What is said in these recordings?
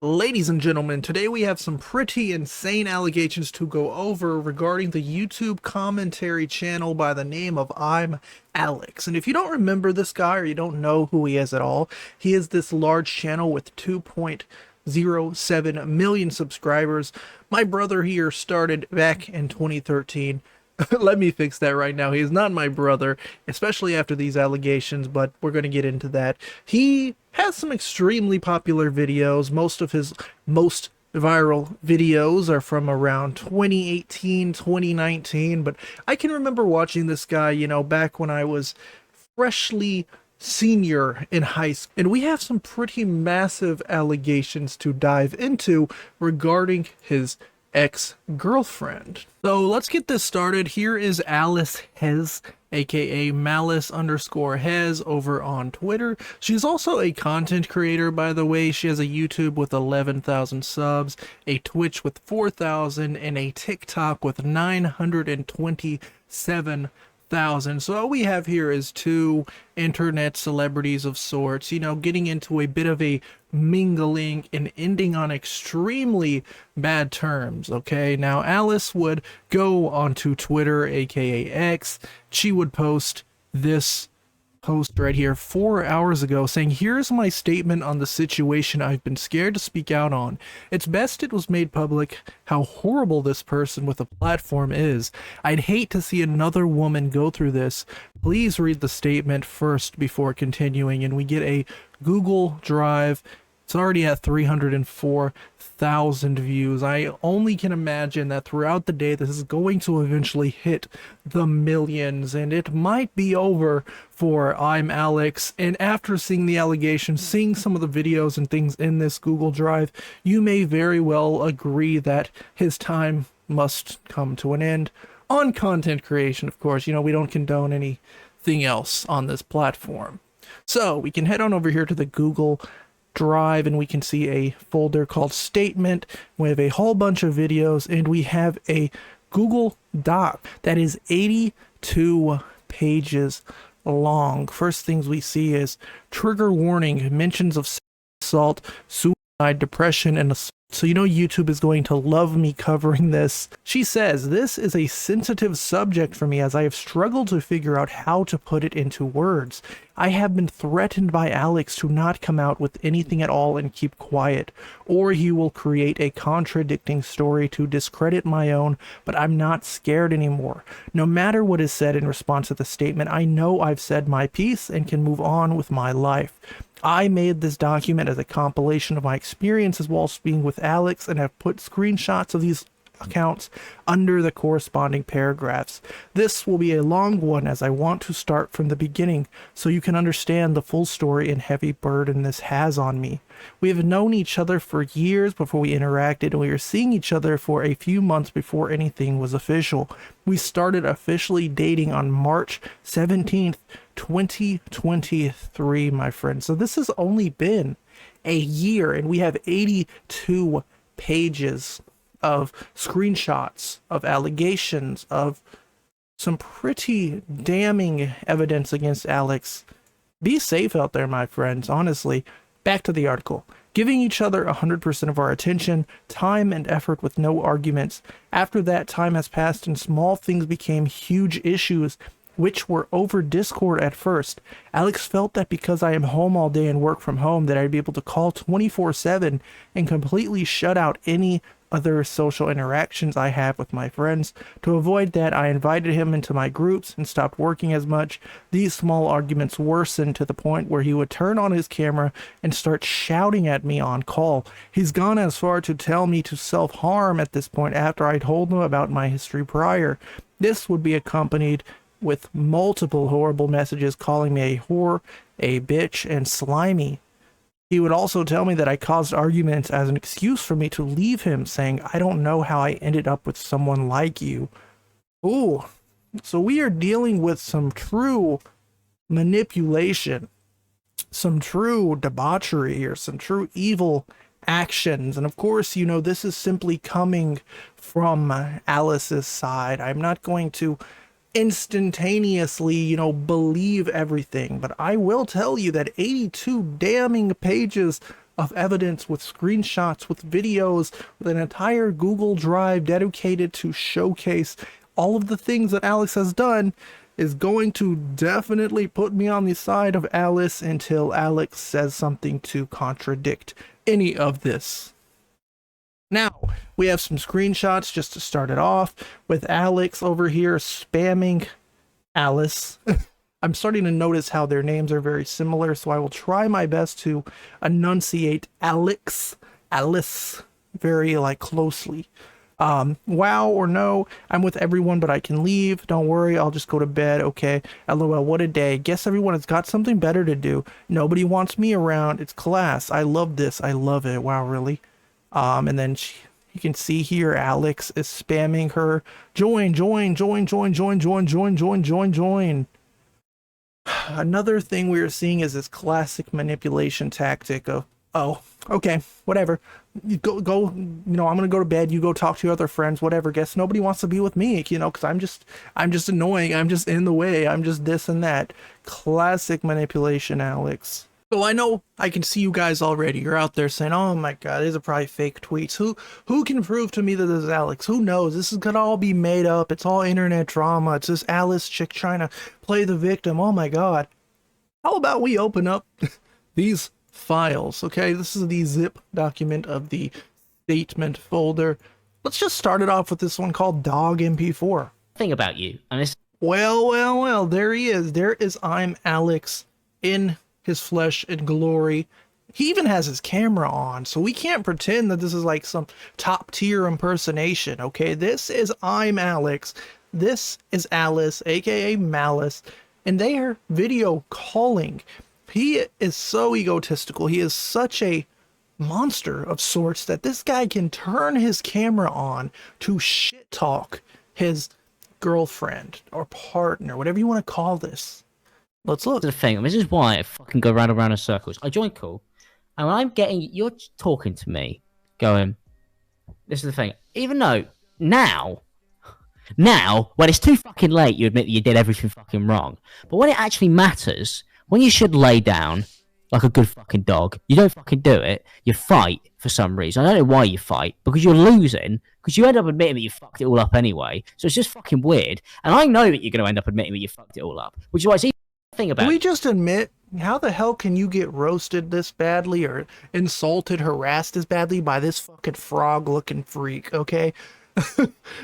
Ladies and gentlemen, today we have some pretty insane allegations to go over regarding the YouTube commentary channel by the name of ImAllexx. And if you don't remember this guy or you don't know who he is at all, he is this large channel with 2.07 million subscribers. My brother here started back in 2013. Let me fix that right now. He is not my brother, especially after these allegations, but we're going to get into that. He has some extremely popular videos. Most of his most viral videos are from around 2018, 2019, but I can remember watching this guy, back when I was freshly senior in high school. And we have some pretty massive allegations to dive into regarding his ex-girlfriend. So let's get this started. Here is Alice Hez, aka Malice_Hez over on Twitter. She's also a content creator, by the way. She has a YouTube with 11,000 subs, a Twitch with 4,000, and a TikTok with 927,000. So all we have here is two internet celebrities of sorts, getting into a bit of a mingling and ending on extremely bad terms. Okay, now Alice would go onto Twitter, aka X. She would post this post right here 4 hours ago saying, "Here's my statement on the situation I've been scared to speak out on. It's best it was made public how horrible this person with a platform is. I'd hate to see another woman go through this. Please read the statement first before continuing." And we get a Google Drive. It's already at 304,000 views. I only can imagine that throughout the day this is going to eventually hit the millions, and it might be over for ImAllexx. And after seeing the allegations, seeing some of the videos and things in this Google Drive, you may very well agree that his time must come to an end on content creation. Of course, we don't condone anything else on this platform. So we can head on over here to the Google Drive and we can see a folder called statement. We have a whole bunch of videos and we have a Google Doc that is 82 pages long. First things we see is trigger warning, mentions of assault, suicide, depression, and assault. So YouTube is going to love me covering this. She says, "This is a sensitive subject for me as I have struggled to figure out how to put it into words. I have been threatened by Alex to not come out with anything at all and keep quiet, or he will create a contradicting story to discredit my own, but I'm not scared anymore. No matter what is said in response to the statement, I know I've said my piece and can move on with my life. I made this document as a compilation of my experiences whilst being with Alex and have put screenshots of these accounts under the corresponding paragraphs. This will be a long one as I want to start from the beginning so you can understand the full story and heavy burden this has on me. We have known each other for years before we interacted, and we were seeing each other for a few months before anything was official. We started officially dating on March 17th, 2023, my friend. So this has only been a year, and we have 82 pages of screenshots, of allegations, of some pretty damning evidence against Alex. Be safe out there, my friends, honestly. Back to the article. Giving each other 100% of our attention, time, and effort with no arguments. After that time has passed and small things became huge issues, which were over Discord at first. Alex felt that because I am home all day and work from home that I'd be able to call 24/7 and completely shut out any other social interactions I have with my friends. To avoid that, I invited him into my groups and stopped working as much. These small arguments worsened to the point where he would turn on his camera and start shouting at me on call. He's gone as far to tell me to self-harm at this point after I told him about my history prior. This would be accompanied with multiple horrible messages calling me a whore, a bitch, and slimy. He would also tell me that I caused arguments as an excuse for me to leave him, saying, I don't know how I ended up with someone like you." Ooh, so we are dealing with some true manipulation, some true debauchery, or some true evil actions. And of course, this is simply coming from Alice's side. I'm not going to instantaneously, believe everything. But I will tell you that 82 damning pages of evidence with screenshots, with videos, with an entire Google Drive dedicated to showcase all of the things that Alice has done, is going to definitely put me on the side of Alice until Alice says something to contradict any of this. Now, we have some screenshots just to start it off with Alice over here spamming Alice. I'm starting to notice how their names are very similar, so I will try my best to enunciate Alice very closely. Wow or no, I'm with everyone, but I can leave. Don't worry, I'll just go to bed. Okay. LOL, what a day. Guess everyone has got something better to do. Nobody wants me around. It's class. I love this. I love it. Wow, really? And then you can see here Alice is spamming her. Join. Another thing we are seeing is this classic manipulation tactic of, oh, okay, whatever. You go, I'm gonna go to bed. You go talk to your other friends, whatever. Guess nobody wants to be with me, because I'm just annoying. I'm just in the way. I'm just this and that. Classic manipulation, Alice. So I know I can see you guys already. You're out there saying, oh my god, these are probably fake tweets. Who can prove to me that this is Alice? Who knows? This is gonna all be made up. It's all internet drama. It's this Alice chick trying to play the victim. Oh my god. How about we open up these files, okay? This is the zip document of the statement folder. Let's just start it off with this one called Dog MP4. Thing about you, and it's well, there he is. There is ImAllexx in his flesh and glory. He even has his camera on, so we can't pretend that this is like some top tier impersonation, okay? This is ImAllexx. This is Alice, aka Malice, and they are video calling. He is so egotistical. He is such a monster of sorts that this guy can turn his camera on to shit talk his girlfriend or partner, whatever you want to call this. Let's look. the thing. This is why I fucking go round and round in circles. I join call, and when I'm getting, you're talking to me, going, this is the thing. Even though now, when it's too fucking late, you admit that you did everything fucking wrong. But when it actually matters, when you should lay down like a good fucking dog, you don't fucking do it. You fight for some reason. I don't know why you fight, because you're losing, because you end up admitting that you fucked it all up anyway. So it's just fucking weird. And I know that you're going to end up admitting that you fucked it all up, which is why it's even thing about. Can we just admit, how the hell can you get roasted this badly or insulted, harassed this badly by this fucking frog-looking freak, okay?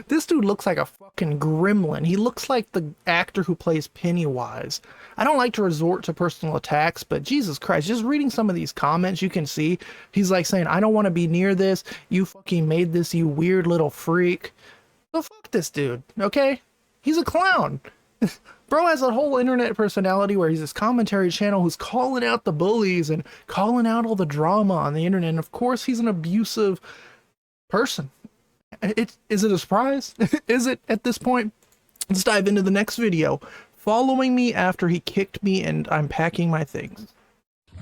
This dude looks like a fucking gremlin. He looks like the actor who plays Pennywise. I don't like to resort to personal attacks, but Jesus Christ, just reading some of these comments, you can see he's like saying, I don't want to be near this. You fucking made this, you weird little freak. So fuck this dude, okay? He's a clown. Bro has a whole internet personality where he's this commentary channel who's calling out the bullies and calling out all the drama on the internet. And of course, he's an abusive person. Is it a surprise? Is it at this point? Let's dive into the next video. Following me after he kicked me and I'm packing my things.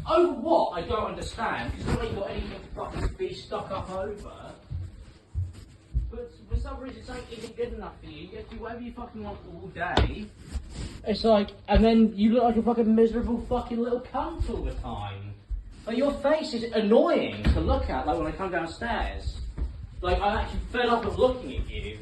Over what? I don't understand. Because you ain't got anything to fucking be stuck up over. But for some reason, something isn't good enough for you. You get to do whatever you fucking want all day. It's like, and then you look like a fucking miserable fucking little cunt all the time. Like, your face is annoying to look at, like when I come downstairs. Like, I'm actually fed up of looking at you.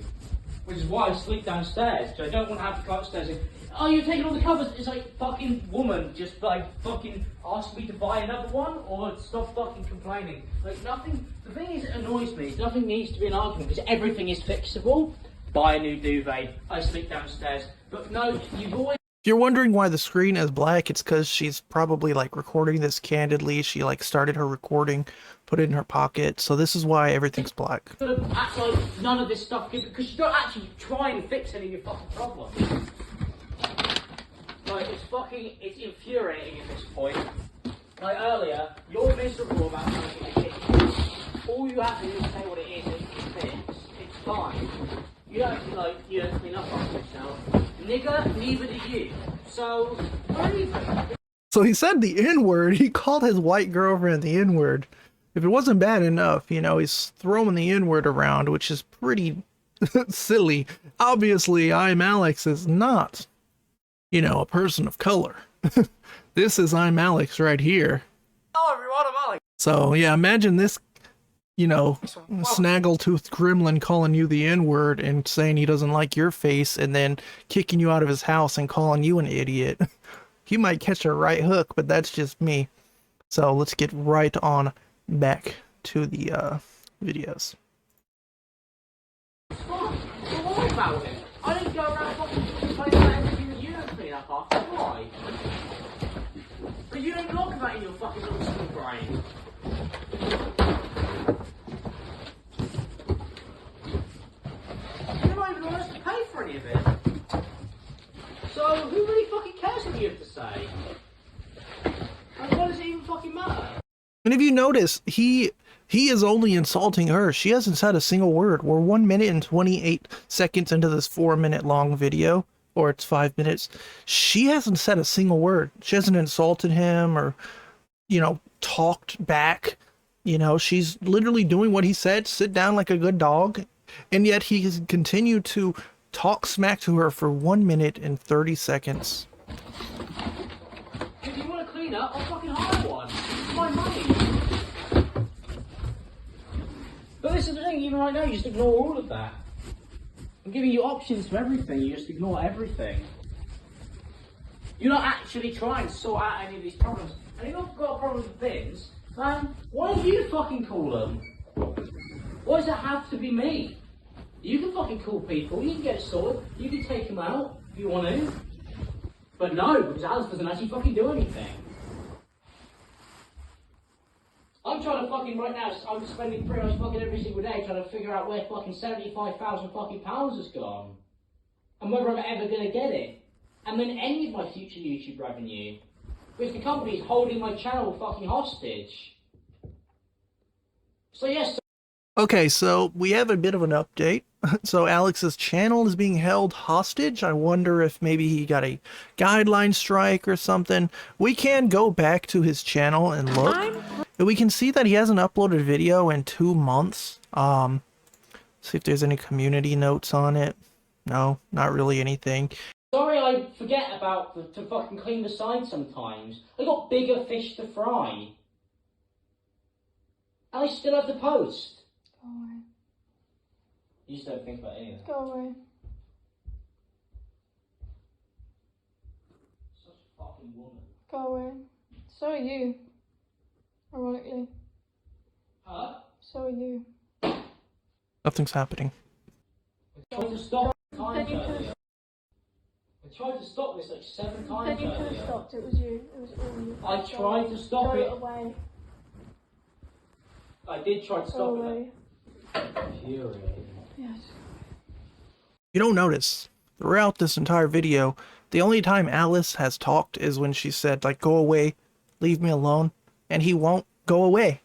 Which is why I sleep downstairs, because I don't want to have to come upstairs and, oh, you're taking all the covers. It's like, fucking woman, just like, fucking ask me to buy another one, or stop fucking complaining. Like, nothing, the thing is, it annoys me, nothing needs to be an argument, because everything is fixable. Buy a new duvet, I sleep downstairs. But no, you've always... If you're wondering why the screen is black, it's because she's probably like recording this candidly. She like started her recording, put it in her pocket. So this is why everything's black. Act like none of this stuff, because you don't actually try and fix any of your fucking problems. Like, it's infuriating at this point. Like earlier, you're miserable about something in the kitchen. All you have to do is say what it is and it's fixed. It's fine. You don't have to, like, you don't clean up after yourself. Nigga, neither do you. So, we're even. So he said the N-word. He called his white girlfriend the N-word. If it wasn't bad enough, he's throwing the N-word around, which is pretty silly. Obviously, ImAllexx is not, a person of color. This is ImAllexx right here. Hello everyone, I'm Alex. So yeah, imagine this, you know, snaggletooth gremlin calling you the N-word and saying he doesn't like your face and then kicking you out of his house and calling you an idiot. He might catch a right hook, but that's just me. So let's get right on back to the videos. Fine. Don't worry about it. I don't go around fucking complaining about everything that you don't clean up after. Why? But you don't look about it in your fucking little small brain. You don't even want us to pay for any of it. So who really fucking cares what you have to say? And what does it even fucking matter? And if you notice, he is only insulting her. She hasn't said a single word. We're 1 minute and 28 seconds into this 4-minute long video, or it's 5 minutes. She hasn't said a single word. She hasn't insulted him or, you know, talked back. You know, she's literally doing what he said, sit down like a good dog. And yet he has continued to talk smack to her for 1 minute and 30 seconds. If you want to clean up, I'll fucking hire one. It's my money. But this is the thing, even right now, you just ignore all of that. I'm giving you options for everything, you just ignore everything. You're not actually trying to sort out any of these problems. And if you've got problems with things, man, why don't you fucking call them? Why does it have to be me? You can fucking call people, you can get it sorted, you can take them out if you want to. But no, because Alice doesn't actually fucking do anything. I'm trying to fucking right now, I'm spending 3 hours fucking every single day trying to figure out where fucking 75,000 fucking pounds has gone. And whether I'm ever going to get it. And then any of my future YouTube revenue. Because the company's holding my channel fucking hostage. So yes. Okay, so we have a bit of an update. So Alex's channel is being held hostage. I wonder if maybe he got a guideline strike or something. We can go back to his channel and look. And we can see that he hasn't uploaded a video in 2 months. See if there's any community notes on it. No, not really anything. Sorry, I forget about to fucking clean the side sometimes. I got bigger fish to fry. And I still have to post. Go away. You just don't think about any of that. Go away. Such a fucking woman. Go away. So are you. Ironically. Huh? So are you. Nothing's happening. I tried to stop Then times you could earlier. have. I tried to stop this like 7 Then times you could have earlier. stopped. It was you. It was all you. I tried to stop Go it. away. I did try to Go stop away. it. Infuriating. Yes. You don't notice, throughout this entire video, the only time Alice has talked is when she said, like, go away, leave me alone, and he won't go away.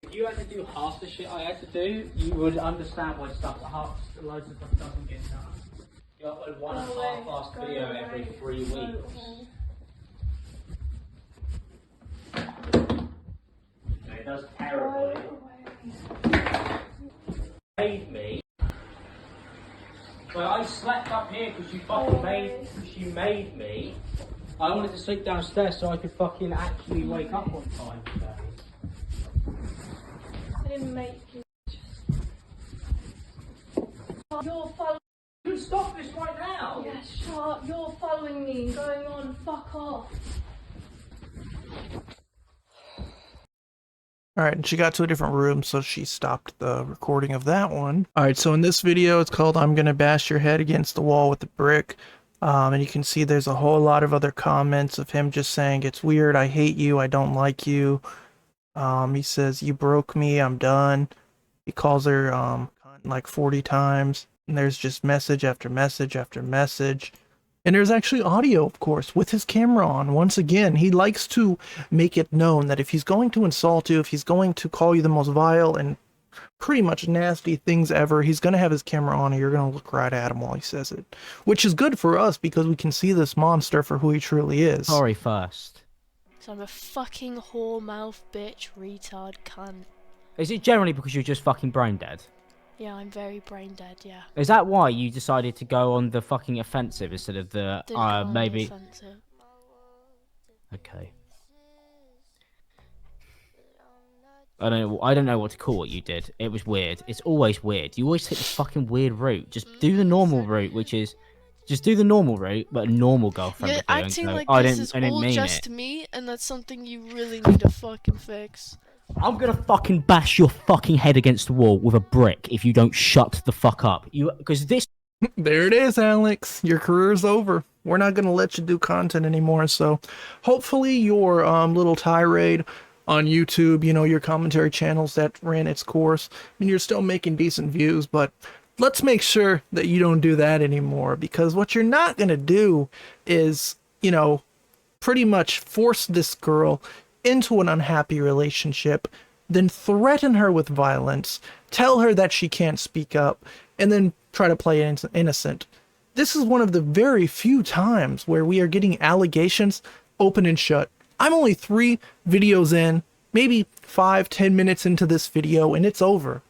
If you had to do half the shit I had to do, you would understand why loads of stuff doesn't get done. You upload one Go away. half-assed Go video away. every 3 Go weeks. away. It does Go terribly. away. Made me. But I slept up here because you fucking made me. I wanted to sleep downstairs so I could fucking actually wake up on time today. I didn't make you. You're following. You can stop this right now. Yes, shut up. You're following me and going on. Fuck off. Alright, and she got to a different room, so she stopped the recording of that one. Alright, so in this video, it's called I'm Gonna Bash Your Head Against the Wall with a Brick. And you can see there's a whole lot of other comments of him just saying, it's weird, I hate you, I don't like you. He says, you broke me, I'm done. He calls her like 40 times. And there's just message after message after message. And there's actually audio, of course, with his camera on. Once again, he likes to make it known that if he's going to insult you, if he's going to call you the most vile and pretty much nasty things ever, he's going to have his camera on and you're going to look right at him while he says it. Which is good for us because we can see this monster for who he truly is. Sorry first. So I'm a fucking whore mouth bitch retard cunt. Is it generally because you're just fucking brain dead? Yeah, I'm very brain dead, yeah. Is that why you decided to go on the fucking offensive instead of the Didn't go on the maybe? offensive. Okay. I don't know what to call what you did. It was weird. It's always weird. You always take the fucking weird route. Just do the normal route, which is just do the normal route, but a normal girlfriend You're would do. And acting go, like I this didn't is I didn't all mean just it. me, and that's something you really need to fucking fix. I'm gonna fucking bash your fucking head against the wall with a brick if you don't shut the fuck up. Because this. There it is, Alex. Your career's over. We're not going to let you do content anymore. So hopefully your little tirade on YouTube, you know, your commentary channels that ran its course, and you're still making decent views, but let's make sure that you don't do that anymore, because what you're not going to do is, you know, pretty much force this girl into an unhappy relationship, then threaten her with violence, tell her that she can't speak up, and then try to play innocent. This is one of the very few times where we are getting allegations open and shut. I'm only 3 videos in, maybe 5-10 minutes into this video, and it's over.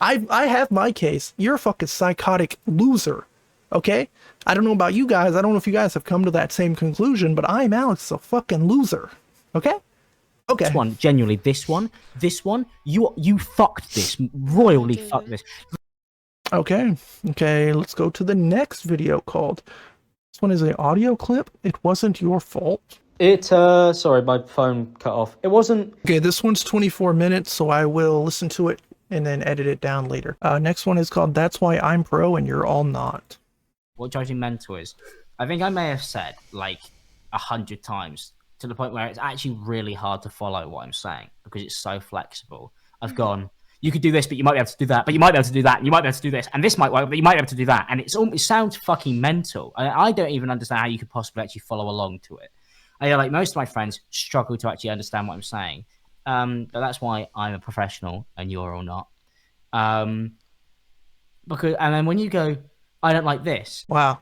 I have my case. You're a fucking psychotic loser. Okay? I don't know about you guys. I don't know if you guys have come to that same conclusion, but I'm Alex, a fucking loser. Okay? Okay. This one, genuinely, this one, you fucked this, royally didn't. fucked this. Okay. Okay, let's go to the next video called. This one is an audio clip. It wasn't your fault. Sorry, my phone cut off. It wasn't. Okay, this one's 24 minutes, so I will listen to it and then edit it down later. Next one is called That's Why I'm Pro and You're All Not. What judging mental is, I think I may have said like 100 times to the point where it's actually really hard to follow what I'm saying because it's so flexible. I've gone, you could do this, but you might be able to do that, but you might be able to do that, and you might be able to do this, and this might work, but you might be able to do that. And it sounds fucking mental. I don't even understand how you could possibly actually follow along to it. Like most of my friends struggle to actually understand what I'm saying. But that's why I'm a professional and you're all not. And then when you go, I don't like this. Wow.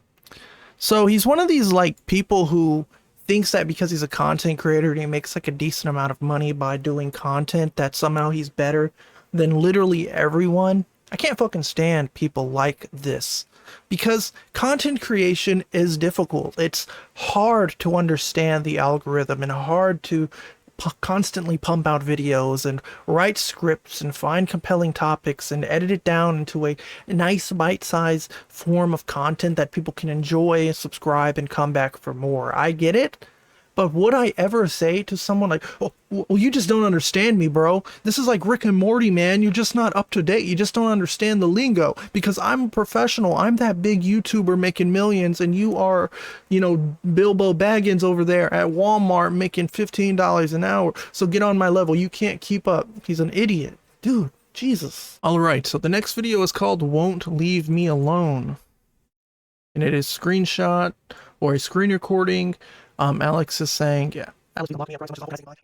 So he's one of these like people who thinks that because he's a content creator and he makes like a decent amount of money by doing content that somehow he's better than literally everyone. I can't fucking stand people like this because content creation is difficult. It's hard to understand the algorithm and hard to constantly pump out videos and write scripts and find compelling topics and edit it down into a nice bite-sized form of content that people can enjoy, subscribe, and come back for more. I get it. But would I ever say to someone like, oh, well, you just don't understand me, bro. This is like Rick and Morty, man. You're just not up to date. You just don't understand the lingo because I'm a professional. I'm that big YouTuber making millions and you are, you know, Bilbo Baggins over there at Walmart making $15 an hour. So get on my level. You can't keep up. He's an idiot. Dude, Jesus. All right. So the next video is called Won't Leave Me Alone. And it is screenshot or a screen recording. Alex is saying, yeah. Alex, you locked me up, right? I didn't want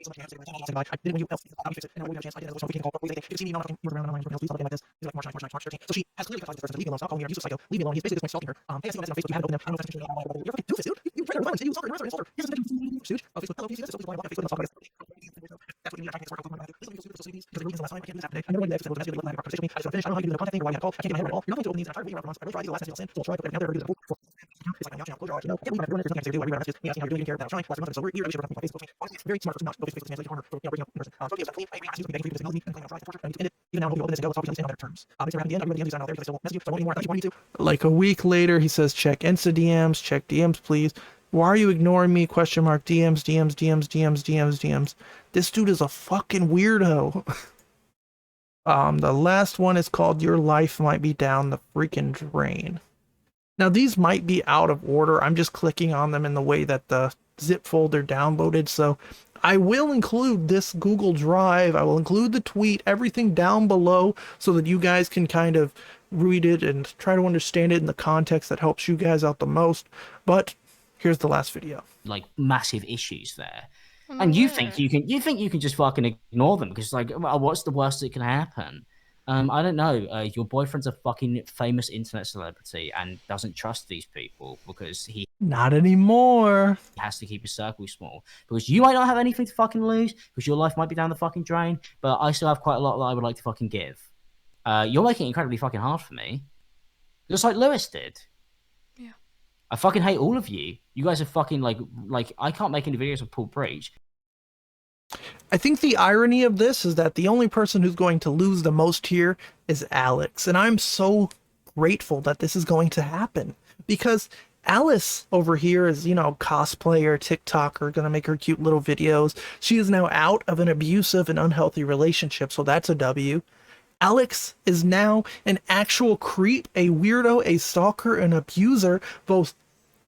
you else. I fix it. And I chance. I didn't know. So we can call. If you see me, you were around the please like this. He's like March 13. So she has clearly got this person to leave me alone. Stop calling me a useless psycho. Leave me alone. He's basically just stalking her. Hey, I see on Facebook. You haven't opened them. I don't know if that's you're fucking doofus, dude. You trigger violence. You stalker. You're stalker. Here's the dude. Facebook. Hello, please. This is why I Facebook. That's what we need to try to get work. Because the last time I can't do this today. I never went to the episode. I just want to finish. I don't know how you do the content thing. Why you call? I can't get my head right at all. You're not going to open these. I tried reading around once. I really tried to do the last time. So I'll try to put another review. It's like I'm close your eyes. You know, can't believe I'm doing it. There's nothing I can do. I read around messages. Asking how you're doing. You care about trying. Last month, so you're sure about my Facebook. It's very smart. Not go to Facebook. Like harm. You know, bring up person. So it's clean. I ask you to be because it tells me and claim torture. I need to end it. Even now, I'm hoping this and go. So I'll be on better terms. It's around the end. I'm really using out there because I still message you. So I won't anymore. I want you to. Like a week later, he says, check Insta DMs. Check DMs, please. Why are you ignoring me? Question mark. DMs. This dude is a fucking weirdo. The last one is called Your Life Might Be Down the Freaking Drain. Now these might be out of order. I'm just clicking on them in the way that the zip folder downloaded. So I will include this Google Drive. I will include the tweet, everything down below so that you guys can kind of read it and try to understand it in the context that helps you guys out the most. But here's the last video. Like massive issues there. And you think you can just fucking ignore them because like, well, what's the worst that can happen? I don't know. Your boyfriend's a fucking famous internet celebrity and doesn't trust these people because he Not anymore. has to keep his circle small. Because you might not have anything to fucking lose because your life might be down the fucking drain, but I still have quite a lot that I would like to fucking give. You're making it incredibly fucking hard for me. Just like Lewis did. Yeah. I fucking hate all of you. You guys are fucking like I can't make any videos with Paul Breach. I think the irony of this is that the only person who's going to lose the most here is Alex. And I'm so grateful that this is going to happen, because Alice over here is, you know, cosplayer, TikToker, gonna make her cute little videos. She is now out of an abusive and unhealthy relationship, so that's a W. Alex is now an actual creep, a weirdo, a stalker, an abuser, both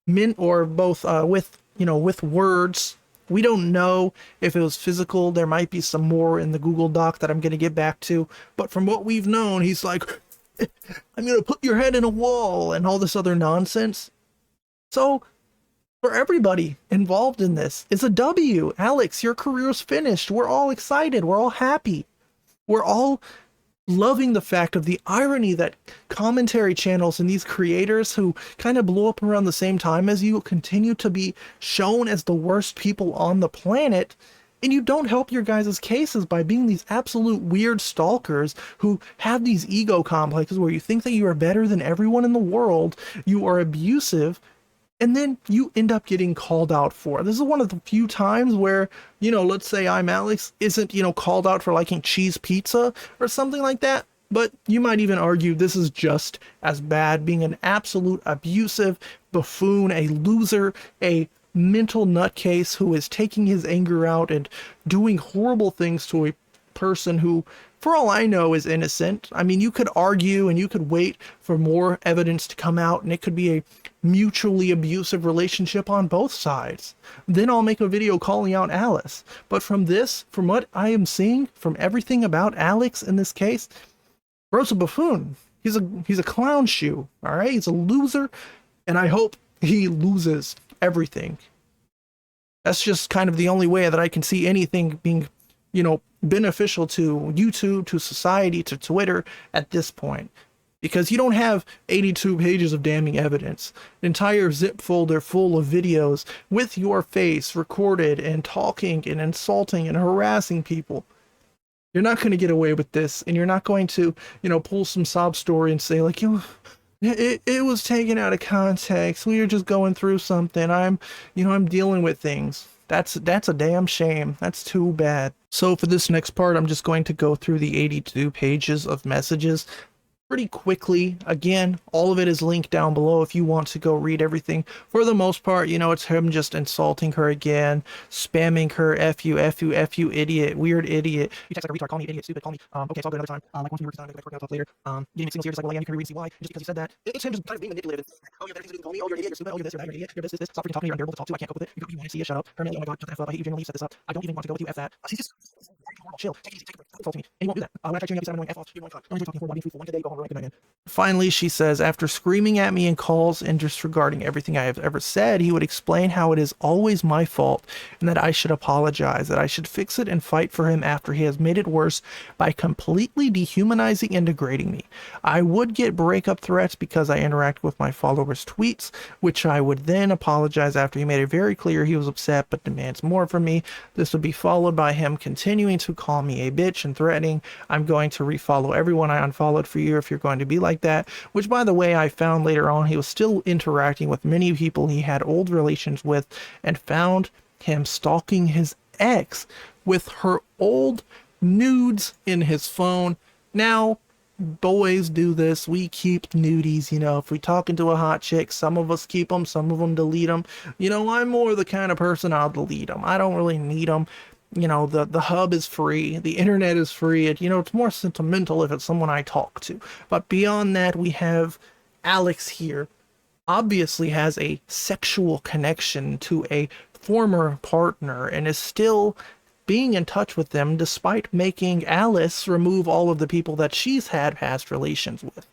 with, you know, with words. We don't know if it was physical. There might be some more in the Google Doc that I'm going to get back to. But from what we've known, he's like, I'm going to put your head in a wall and all this other nonsense. So for everybody involved in this, it's a W. Alex, your career's finished. We're all excited. We're all happy. We're all loving the fact of the irony that commentary channels and these creators who kind of blew up around the same time as you continue to be shown as the worst people on the planet, and you don't help your guys' cases by being these absolute weird stalkers who have these ego complexes where you think that you are better than everyone in the world, you are abusive, and then you end up getting called out for. This is one of the few times where, you know, let's say ImAllexx isn't, you know, called out for liking cheese pizza or something like that. But you might even argue this is just as bad, being an absolute abusive buffoon, a loser, a mental nutcase who is taking his anger out and doing horrible things to a person who, for all I know, is innocent. I mean, you could argue and you could wait for more evidence to come out, and it could be a mutually abusive relationship on both sides. Then I'll make a video calling out Alice. But from this, from what I am seeing, from everything about Alex in this case, bro's a buffoon. He's a clown shoe, all right? He's a loser, and I hope he loses everything. That's just kind of the only way that I can see anything being, you know, beneficial to YouTube, to society, to Twitter at this point. Because you don't have 82 pages of damning evidence, an entire zip folder full of videos with your face recorded and talking and insulting and harassing people. You're not going to get away with this, and you're not going to, you know, pull some sob story and say like, it was taken out of context. We were just going through something. I'm dealing with things. That's a damn shame. That's too bad. So for this next part, I'm just going to go through the 82 pages of messages pretty quickly. Again, all of it is linked down below if you want to go read everything. For the most part, you know, it's him just insulting her again, spamming her, F you, idiot, weird idiot. You text like a retard, call me idiot, stupid, call me, okay, it's all good another time. Like once we work on it, I'll talk later. Getting mixed signals here, just like, well, yeah, you can read and see why, just because you said that. It's him just kind of being manipulated. Oh, you're better things to do, call me, oh, you're an idiot, you're stupid, oh, you're this, you're that, you're an idiot, you're this, stop freaking talking, you're unbearable to talk to, I can't cope with it, you want to see it, shut up. Herman, oh my god, shut the F up, I hate you, genuinely set this up. I don't even want to go with you, F that. He's just chill, take it easy, take a break, don't insult me. And you won't do that. When I try cheering up, you said I'm annoying, F off, you're annoying, only talking for 1 week, 1 day, go home, right, good night, man. Finally, she says, after screaming at me in calls and disregarding everything I have ever said, he would explain how it is always my fault and that I should apologize, that I should fix it and fight for him after he has made it worse by completely dehumanizing and degrading me. I would get breakup threats because I interact with my followers' tweets, which I would then apologize after he made it very clear he was upset but demands more from me. This would be followed by him continuing to call me a bitch and threatening, I'm going to refollow everyone I unfollowed for you if you're going to be like that, which by the way I found later on he was still interacting with many people he had old relations with, and found him stalking his ex with her old nudes in his phone. Now boys do this, we keep nudies, you know, if we talking to a hot chick, some of us keep them, some of them delete them. You know, I'm more the kind of person I'll delete them. I don't really need them. You know, the hub is free, the internet is free, you know, it's more sentimental if it's someone I talk to. But beyond that, we have Alex here, obviously has a sexual connection to a former partner and is still being in touch with them despite making Alice remove all of the people that she's had past relations with.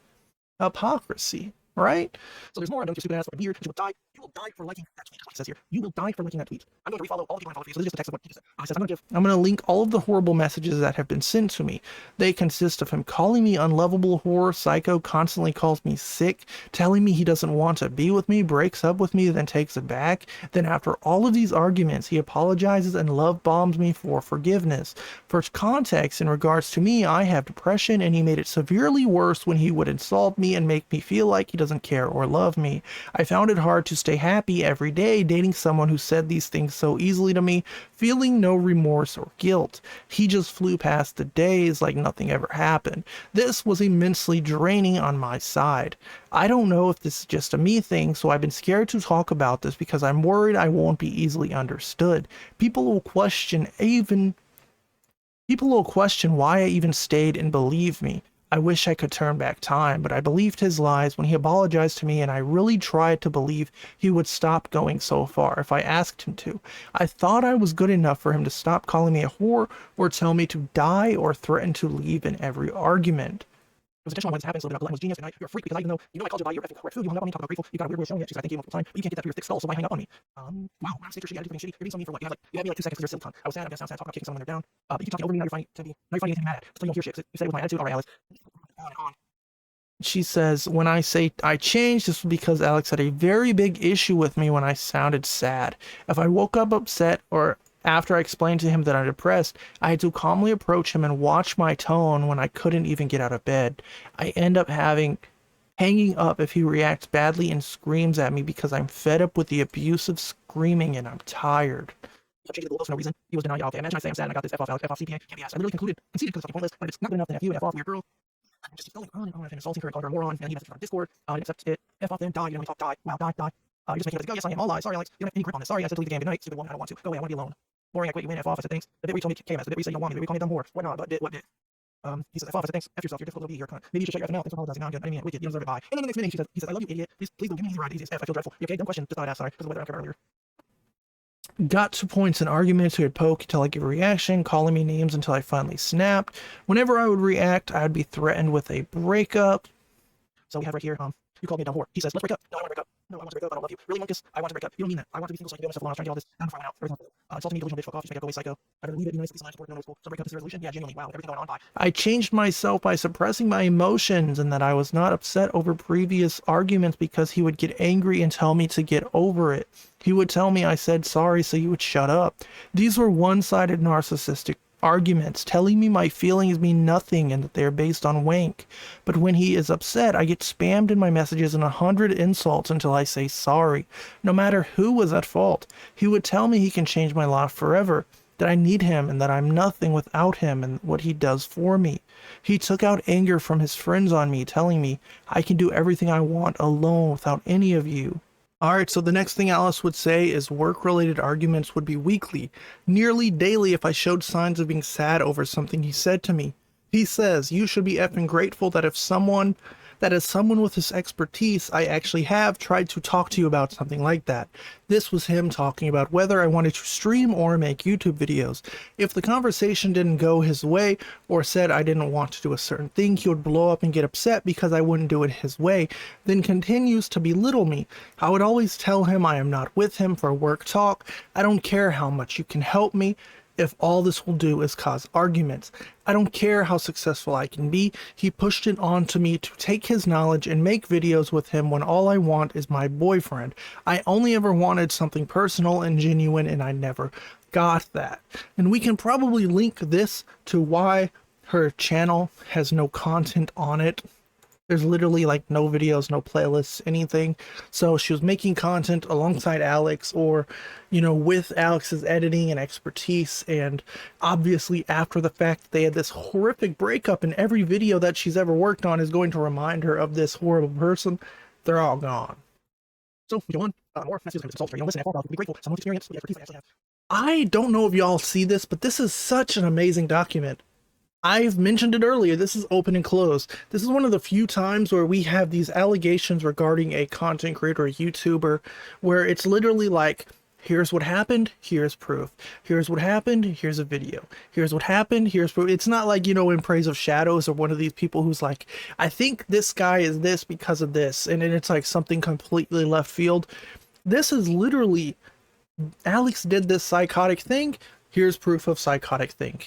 Hypocrisy, right? So there's more. I don't get stupid ass like weird. She would die. You will die for liking that tweet. That's what it says here. You will die for liking that tweet. I'm going to refollow all the people I follow for you. So this is just the text of what he just said. I'm going to link all of the horrible messages that have been sent to me. They consist of him calling me unlovable whore, psycho, constantly calls me sick, telling me he doesn't want to be with me, breaks up with me, then takes it back. Then after all of these arguments, he apologizes and love bombs me for forgiveness. For context, in regards to me, I have depression, and he made it severely worse when he would insult me and make me feel like he doesn't care or love me. I found it hard to stay happy every day dating someone who said these things so easily to me, feeling no remorse or guilt. He just flew past the days like nothing ever happened. This was immensely draining on my side. I don't know if this is just a me thing, so I've been scared to talk about this because I'm worried I won't be easily understood. People will question why I even stayed and believe me. I wish I could turn back time, but I believed his lies when he apologized to me, and I really tried to believe he would stop going so far if I asked him to. I thought I was good enough for him to stop calling me a whore or tell me to die or threaten to leave in every argument. It was intentional when this happened, so that was genius, and you're a freak because even though I called you by your effing correct food, you hung up on me, talk about grateful, you got a weird way of showing it, she's like, thank you multiple times, but you can't get that through your thick skull, so why hang up on me? Wow, I'm sick, she got to do something shitty, you're being so mean for what? You had me like 2 seconds because you're a silicon. I was sad, I guess I'm sad, talking about kicking someone when they're down, but you keep talking over me, now you're finding anything mad, so you don't hear shit, you say it with my attitude, alright Alice. On and on. She says, when I say I changed, this was because Alex had a very big issue with me when I sounded sad. If I woke up upset or after I explained to him that I'm depressed, I had to calmly approach him and watch my tone when I couldn't even get out of bed. I end up hanging up if he reacts badly and screams at me because I'm fed up with the abusive screaming and I'm tired. So changing the goalpost for no reason. He was denying, okay, imagine I say I'm sad and I got this F off Alex, F off CPA, can't be asked. I literally conceded because it's fucking pointless, but if it's not good enough, then F you and F off, weird girl. I'm just going on and on and insulting her and calling her a moron, and he messaged her on Discord, accept it, F off then, die, you don't talk, die, wow, die. You just make it like, oh yes, I am, all lies, sorry Alex, you don't have any grip on this, sorry, I said to leave the game, good night, stupid woman, I don't want to, go away, I want to be alone. Boring, I quit, you win, F off, I said thanks. The bit where you told me KMS, the bit where you said you don't want me, the bit where you called me a dumb whore, why not, but did, what did? He says, F off, I said thanks, F yourself, you're difficult to be here, cunt. Maybe you should shut your effing mouth, thanks for apologizing, no, I'm good, I didn't mean it, wicked, you don't deserve it, bye. And then the next minute he says, I love you, idiot, please don't give me easy ride, easiest F, I feel dreadful. You okay, dumb question, just thought I'd ask, sorry, because of the weather I care earlier. Got to points in arguments, he would poke until I give a reaction, calling me names until I finally snapped. Whenever I would react, I would be threatened with a breakup. So we have right here, you called me a dumb whore. He says, let's break up. No, I don't want to break up. No, I want to break up. I don't love you. Really, Marcus? I want to break up. You don't mean that. I want to be single so I can do myself alone. I was trying to get all this down before I went out. Everything. Insulting me, delusional bitch, fuck off. You make a go away psycho. I'd rather leave it, be nice, be support, no school. So break up this resolution? Yeah, genuinely. Wow, everything going on, bye. I changed myself by suppressing my emotions and that I was not upset over previous arguments because he would get angry and tell me to get over it. He would tell me I said sorry so he would shut up. These were one-sided narcissistic arguments, telling me my feelings mean nothing and that they are based on wank. But when he is upset, I get spammed in my messages and 100 insults until I say sorry, no matter who was at fault. He would tell me he can change my life forever, that I need him and that I'm nothing without him and what he does for me. He took out anger from his friends on me, telling me I can do everything I want alone without any of you. Alright, so the next thing Alice would say is work-related arguments would be weekly, nearly daily if I showed signs of being sad over something he said to me. He says, you should be effing grateful that as someone with his expertise, I actually have tried to talk to you about something like that. This was him talking about whether I wanted to stream or make YouTube videos. If the conversation didn't go his way or said I didn't want to do a certain thing, he would blow up and get upset because I wouldn't do it his way, then continues to belittle me. I would always tell him I am not with him for work talk. I don't care how much you can help me if all this will do is cause arguments. I don't care how successful I can be. He pushed it on to me to take his knowledge and make videos with him when all I want is my boyfriend. I only ever wanted something personal and genuine, and I never got that. And we can probably link this to why her channel has no content on it. There's literally like no videos, no playlists, anything. So she was making content alongside Alex or, with Alex's editing and expertise. And obviously after the fact they had this horrific breakup and every video that she's ever worked on is going to remind her of this horrible person. They're all gone. So we go on. More messages from consultant. Listen, I'll be grateful. Someone's experience with the expertise I actually have. I don't know if y'all see this, but this is such an amazing document. I've mentioned it earlier, this is open and closed. This is one of the few times where we have these allegations regarding a content creator, a YouTuber, where it's literally like, here's what happened, here's proof. Here's what happened, here's a video. Here's what happened, here's proof. It's not like, in Praise of Shadows or one of these people who's like, I think this guy is this because of this. And then it's like something completely left field. This is literally, Alex did this psychotic thing. Here's proof of psychotic thing.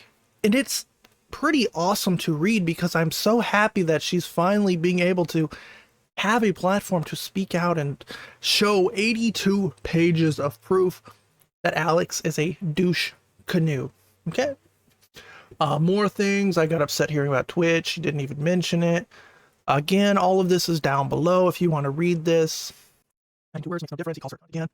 And it's pretty awesome to read because I'm so happy that she's finally being able to have a platform to speak out and show 82 pages of proof that Alex is a douche canoe. Okay. More things. I got upset hearing about Twitch. She didn't even mention it. Again, all of this is down below if you want to read this. 92 words makes no difference. He calls her again.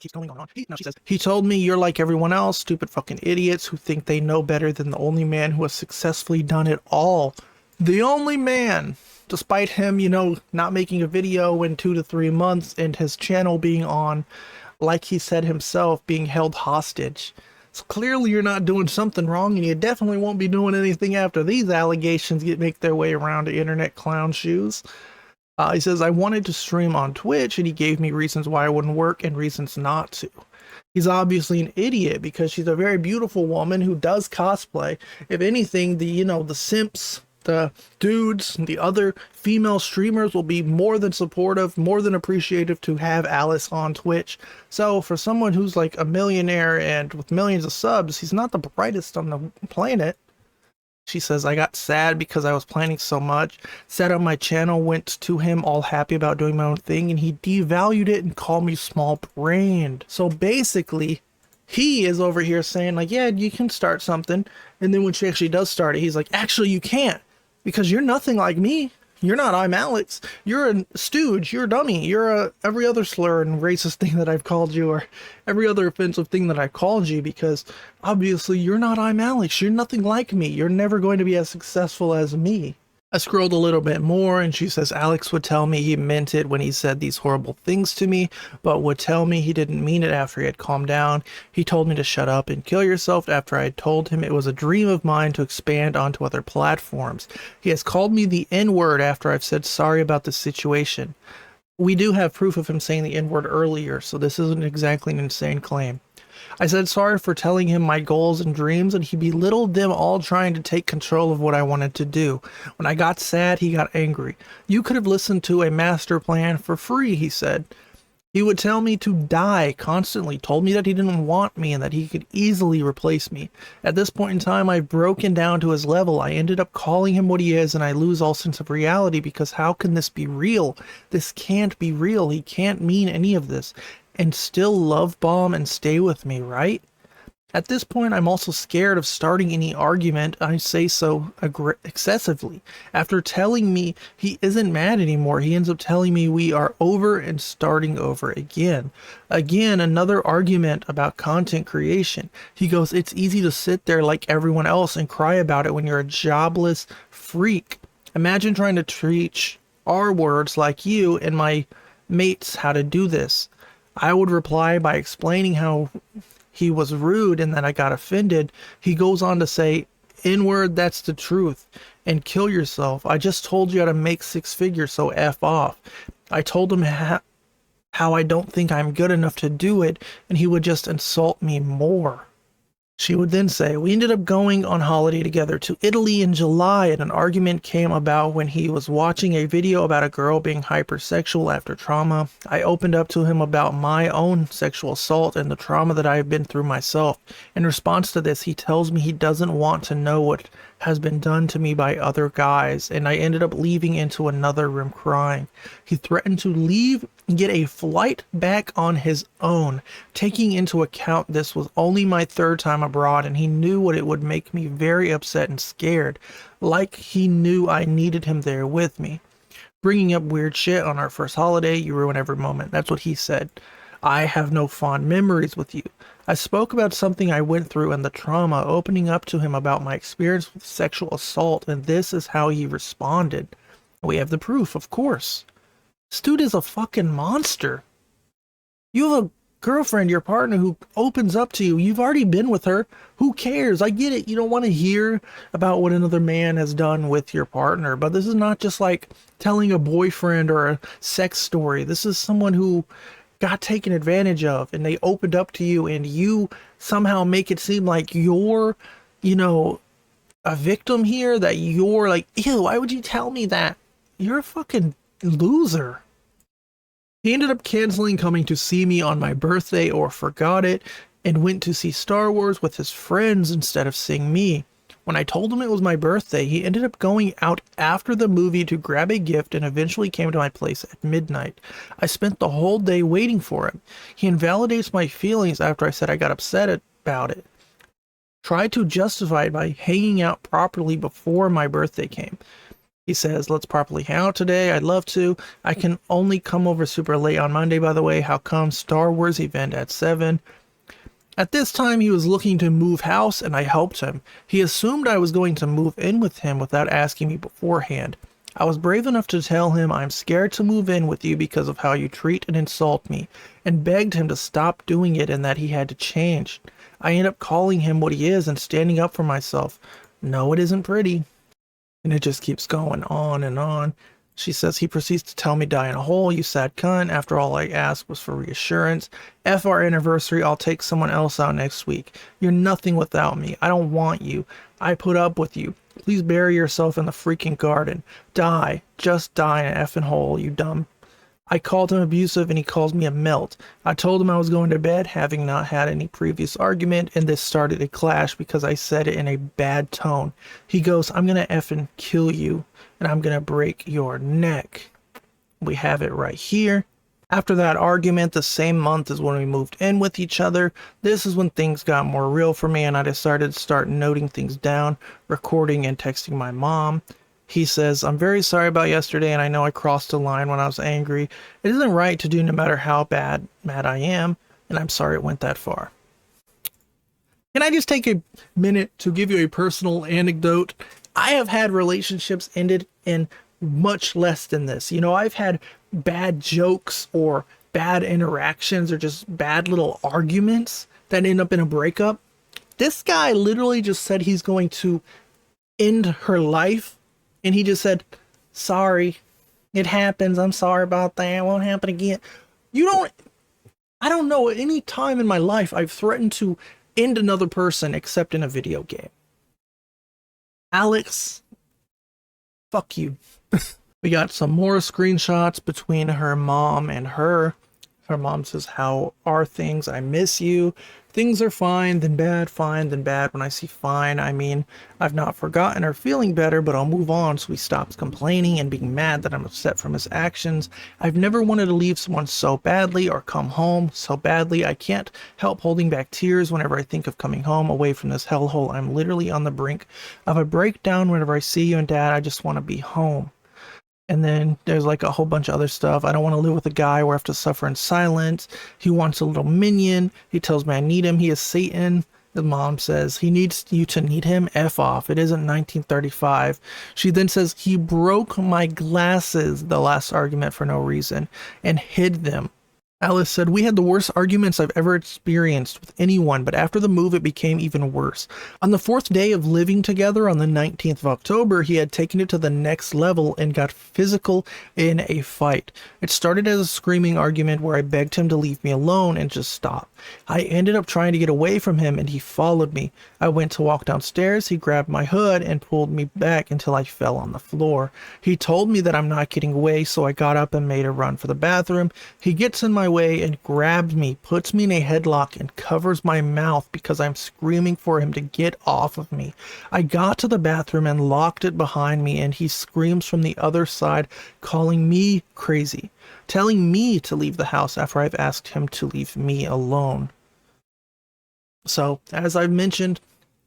Keeps going on and on. Now she says, he told me you're like everyone else, stupid fucking idiots who think they know better than the only man who has successfully done it all. The only man, despite him, you know, not making a video in 2 to 3 months and his channel being on, like he said himself, being held hostage. So clearly you're not doing something wrong, and you definitely won't be doing anything after these allegations make their way around to internet clown shoes. He says, I wanted to stream on Twitch, and he gave me reasons why I wouldn't work and reasons not to. He's obviously an idiot because she's a very beautiful woman who does cosplay. If anything, the simps, the dudes, the other female streamers will be more than supportive, more than appreciative to have Alice on Twitch. So for someone who's like a millionaire and with millions of subs, he's not the brightest on the planet. She says, I got sad because I was planning so much, sat on my channel, went to him all happy about doing my own thing, and he devalued it and called me small-brained. So basically, he is over here saying, like, yeah, you can start something. And then when she actually does start it, he's like, actually, you can't. Because you're nothing like me. You're not ImAllexx. You're a stooge. You're a dummy. You're every other slur and racist thing that I've called you, or every other offensive thing that I've called you, because obviously you're not ImAllexx. You're nothing like me. You're never going to be as successful as me. I scrolled a little bit more and she says, Alex would tell me he meant it when he said these horrible things to me, but would tell me he didn't mean it after he had calmed down. He told me to shut up and kill yourself after I had told him it was a dream of mine to expand onto other platforms. He has called me the N-word after I've said sorry about the situation. We do have proof of him saying the N-word earlier, so this isn't exactly an insane claim. I said sorry for telling him my goals and dreams, and he belittled them all, trying to take control of what I wanted to do. When I got sad, he got angry. You could have listened to a master plan for free, he said. He would tell me to die constantly, told me that he didn't want me and that he could easily replace me. At this point in time, I've broken down to his level. I ended up calling him what he is, and I lose all sense of reality because how can this be real? This can't be real. He can't mean any of this and still love bomb and stay with me, right? At this point, I'm also scared of starting any argument. I say so excessively. After telling me he isn't mad anymore, he ends up telling me we are over and starting over again. Again, another argument about content creation. He goes, it's easy to sit there like everyone else and cry about it when you're a jobless freak. Imagine trying to teach our words like you and my mates how to do this. I would reply by explaining how he was rude and that I got offended. He goes on to say, N-word, that's the truth, and kill yourself. I just told you how to make 6 figures, so F off. I told him how I don't think I'm good enough to do it, and he would just insult me more. She would then say, we ended up going on holiday together to Italy in July, and an argument came about when he was watching a video about a girl being hypersexual after trauma. I opened up to him about my own sexual assault and the trauma that I have been through myself. In response to this, he tells me he doesn't want to know what has been done to me by other guys, and I ended up leaving into another room crying. He threatened to leave and get a flight back on his own, taking into account this was only my 3rd time abroad, and he knew what it would make me very upset and scared, like he knew I needed him there with me. Bringing up weird shit on our first holiday, you ruin every moment. That's what he said. I have no fond memories with you. I spoke about something I went through and the trauma, opening up to him about my experience with sexual assault, and this is how he responded. We have the proof, of course. This dude is a fucking monster. You have a girlfriend, your partner, who opens up to you. You've already been with her. Who cares? I get it. You don't want to hear about what another man has done with your partner, but this is not just like telling a boyfriend or a sex story. This is someone who got taken advantage of, and they opened up to you, and you somehow make it seem like you're, a victim here, that you're like, ew, why would you tell me that? You're a fucking loser. He ended up canceling coming to see me on my birthday or forgot it and went to see Star Wars with his friends instead of seeing me. When I told him it was my birthday, he ended up going out after the movie to grab a gift and eventually came to my place at midnight. I spent the whole day waiting for him. He invalidates my feelings after I said I got upset about it. Tried to justify it by hanging out properly before my birthday came. He says, let's properly hang out today. I'd love to. I can only come over super late on Monday, by the way. How come? Star Wars event at 7. At this time, he was looking to move house, and I helped him. He assumed I was going to move in with him without asking me beforehand. I was brave enough to tell him I'm scared to move in with you because of how you treat and insult me, and begged him to stop doing it and that he had to change. I end up calling him what he is and standing up for myself. No, it isn't pretty. And it just keeps going on and on. She says he proceeds to tell me die in a hole, you sad cunt. After all I asked was for reassurance. F our anniversary, I'll take someone else out next week. You're nothing without me. I don't want you. I put up with you. Please bury yourself in the freaking garden. Die. Just die in an effing hole, you dumb. I called him abusive and he calls me a melt. I told him I was going to bed, having not had any previous argument, and this started a clash because I said it in a bad tone. He goes, I'm gonna effing kill you, and I'm gonna break your neck. We have it right here. After that argument, the same month is when we moved in with each other. This is when things got more real for me and I decided to start noting things down, recording and texting my mom. He says, I'm very sorry about yesterday and I know I crossed a line when I was angry. It isn't right to do no matter how mad I am, and I'm sorry it went that far. Can I just take a minute to give you a personal anecdote? I have had relationships ended in much less than this. You know, I've had bad jokes or bad interactions or just bad little arguments that end up in a breakup. This guy literally just said he's going to end her life. And he just said, sorry, it happens. I'm sorry about that. It won't happen again. I don't know any time in my life I've threatened to end another person except in a video game. Alex, fuck you. We got some more screenshots between her mom and her. Her mom says, how are things? I miss you. Things are fine, then bad, fine, then bad. When I see fine, I mean, I've not forgotten or feeling better, but I'll move on. So he stops complaining and being mad that I'm upset from his actions. I've never wanted to leave someone so badly or come home so badly. I can't help holding back tears whenever I think of coming home away from this hellhole. I'm literally on the brink of a breakdown whenever I see you and Dad. I just want to be home. And then there's like a whole bunch of other stuff. I don't want to live with a guy where I have to suffer in silence. He wants a little minion. He tells me I need him. He is Satan. The mom says he needs you to need him. F off. It isn't 1935. She then says he broke my glasses, the last argument, for no reason, and hid them. Alice said, we had the worst arguments I've ever experienced with anyone, but after the move, it became even worse. On the 4th day of living together on the 19th of October, he had taken it to the next level and got physical in a fight. It started as a screaming argument where I begged him to leave me alone and just stop. I ended up trying to get away from him and he followed me. I went to walk downstairs, he grabbed my hood and pulled me back until I fell on the floor. He told me that I'm not getting away, so I got up and made a run for the bathroom. He gets in my way and grabs me, puts me in a headlock and covers my mouth because I'm screaming for him to get off of me. I got to the bathroom and locked it behind me, and he screams from the other side, calling me crazy, telling me to leave the house after I've asked him to leave me alone. So, as I've mentioned,